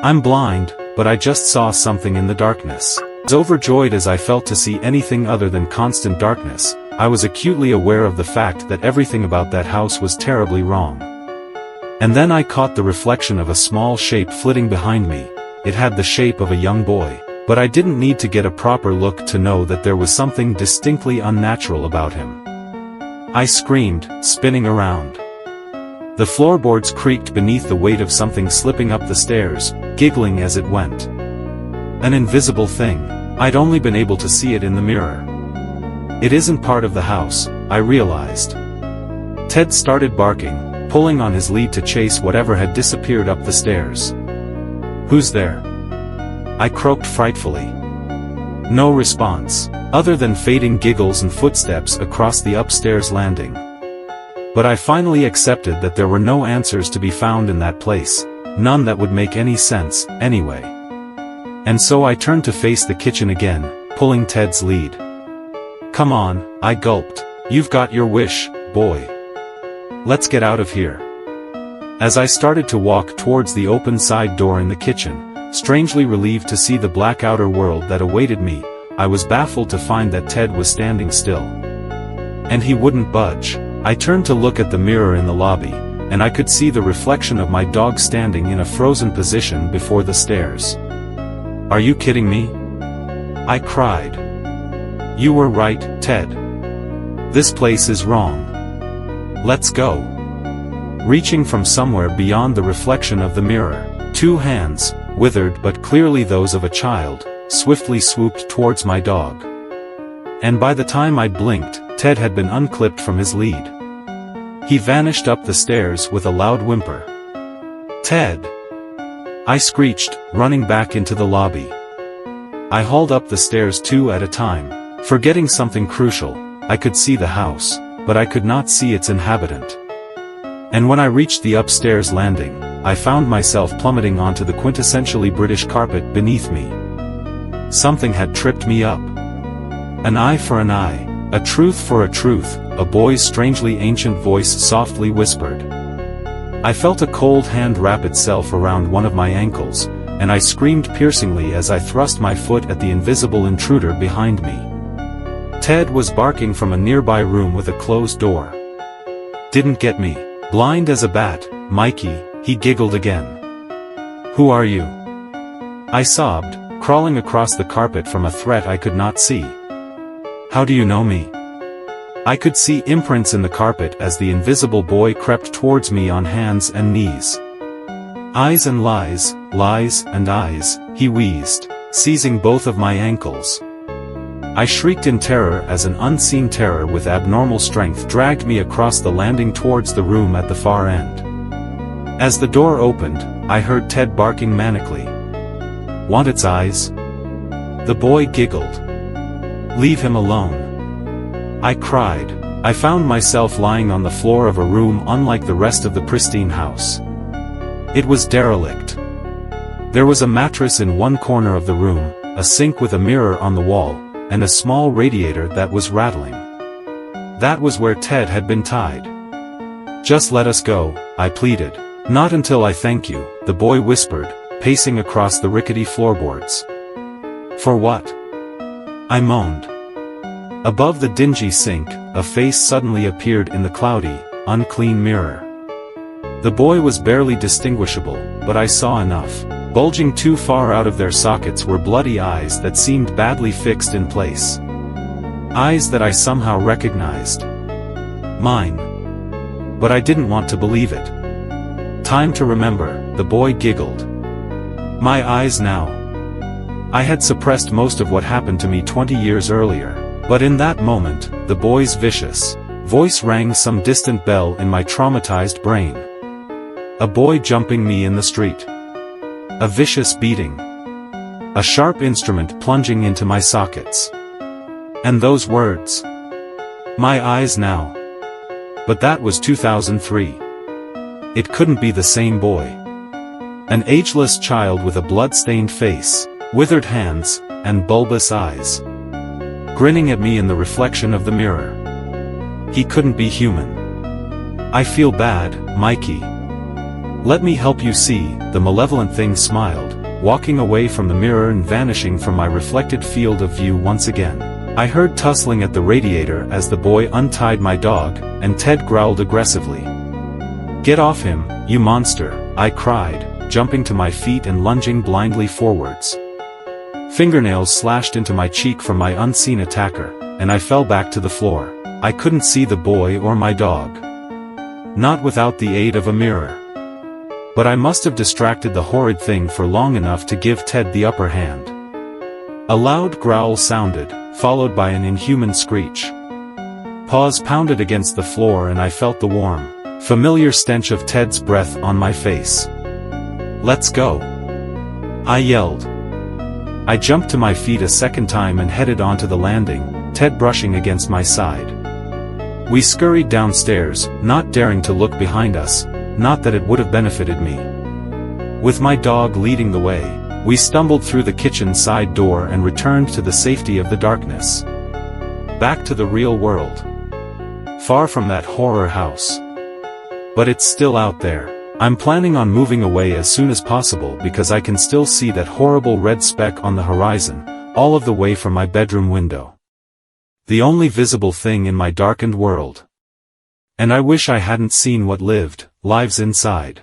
I'm blind, but I just saw something in the darkness. As overjoyed as I felt to see anything other than constant darkness, I was acutely aware of the fact that everything about that house was terribly wrong. And then I caught the reflection of a small shape flitting behind me. It had the shape of a young boy, but I didn't need to get a proper look to know that there was something distinctly unnatural about him. I screamed, spinning around. The floorboards creaked beneath the weight of something slipping up the stairs, giggling as it went. An invisible thing. I'd only been able to see it in the mirror. It isn't part of the house, I realized. Ted started barking, pulling on his lead to chase whatever had disappeared up the stairs. "Who's there?" I croaked frightfully. No response, other than fading giggles and footsteps across the upstairs landing. But I finally accepted that there were no answers to be found in that place, none that would make any sense, anyway. And so I turned to face the kitchen again, pulling Ted's lead. "Come on," I gulped. "You've got your wish, boy. Let's get out of here." As I started to walk towards the open side door in the kitchen, strangely relieved to see the black outer world that awaited me, I was baffled to find that Ted was standing still. And he wouldn't budge. I turned to look at the mirror in the lobby, and I could see the reflection of my dog standing in a frozen position before the stairs. "Are you kidding me?" I cried. "You were right, Ted. This place is wrong. Let's go." Reaching from somewhere beyond the reflection of the mirror, two hands, withered but clearly those of a child, swiftly swooped towards my dog. And by the time I blinked, Ted had been unclipped from his lead. He vanished up the stairs with a loud whimper. "Ted!" I screeched, running back into the lobby. I hauled up the stairs two at a time, forgetting something crucial. I could see the house, but I could not see its inhabitant. And when I reached the upstairs landing, I found myself plummeting onto the quintessentially British carpet beneath me. Something had tripped me up. "An eye for an eye, a truth for a truth," a boy's strangely ancient voice softly whispered. I felt a cold hand wrap itself around one of my ankles, and I screamed piercingly as I thrust my foot at the invisible intruder behind me. Ted was barking from a nearby room with a closed door. "Didn't get me. Blind as a bat, Mikey," he giggled again. "Who are you?" I sobbed, crawling across the carpet from a threat I could not see. "How do you know me?" I could see imprints in the carpet as the invisible boy crept towards me on hands and knees. "Eyes and lies, lies and eyes," he wheezed, seizing both of my ankles. I shrieked in terror as an unseen terror with abnormal strength dragged me across the landing towards the room at the far end. As the door opened, I heard Ted barking manically. "Want its eyes?" The boy giggled. "Leave him alone." I cried. I found myself lying on the floor of a room unlike the rest of the pristine house. It was derelict. There was a mattress in one corner of the room, a sink with a mirror on the wall, and a small radiator that was rattling. That was where Ted had been tied. "Just let us go," I pleaded. "Not until I thank you," the boy whispered, pacing across the rickety floorboards. "For what?" I moaned. Above the dingy sink, a face suddenly appeared in the cloudy, unclean mirror. The boy was barely distinguishable, but I saw enough. Bulging too far out of their sockets were bloody eyes that seemed badly fixed in place. Eyes that I somehow recognized. Mine. But I didn't want to believe it. "Time to remember," the boy giggled. "My eyes now." I had suppressed most of what happened to me 20 years earlier, but in that moment, the boy's vicious voice rang some distant bell in my traumatized brain. A boy jumping me in the street. A vicious beating. A sharp instrument plunging into my sockets. And those words. "My eyes now." But that was 2003. It couldn't be the same boy. An ageless child with a blood-stained face, withered hands, and bulbous eyes. Grinning at me in the reflection of the mirror. He couldn't be human. "I feel bad, Mikey." "Let me help you see," the malevolent thing smiled, walking away from the mirror and vanishing from my reflected field of view once again. I heard tussling at the radiator as the boy untied my dog, and Ted growled aggressively. "Get off him, you monster," I cried, jumping to my feet and lunging blindly forwards. Fingernails slashed into my cheek from my unseen attacker, and I fell back to the floor. I couldn't see the boy or my dog. Not without the aid of a mirror. But I must have distracted the horrid thing for long enough to give Ted the upper hand. A loud growl sounded, followed by an inhuman screech. Paws pounded against the floor and I felt the warm, familiar stench of Ted's breath on my face. "Let's go!" I yelled. I jumped to my feet a second time and headed onto the landing, Ted brushing against my side. We scurried downstairs, not daring to look behind us, not that it would have benefited me. With my dog leading the way, we stumbled through the kitchen side door and returned to the safety of the darkness. Back to the real world. Far from that horror house. But it's still out there. I'm planning on moving away as soon as possible because I can still see that horrible red speck on the horizon, all of the way from my bedroom window. The only visible thing in my darkened world. And I wish I hadn't seen what lives inside.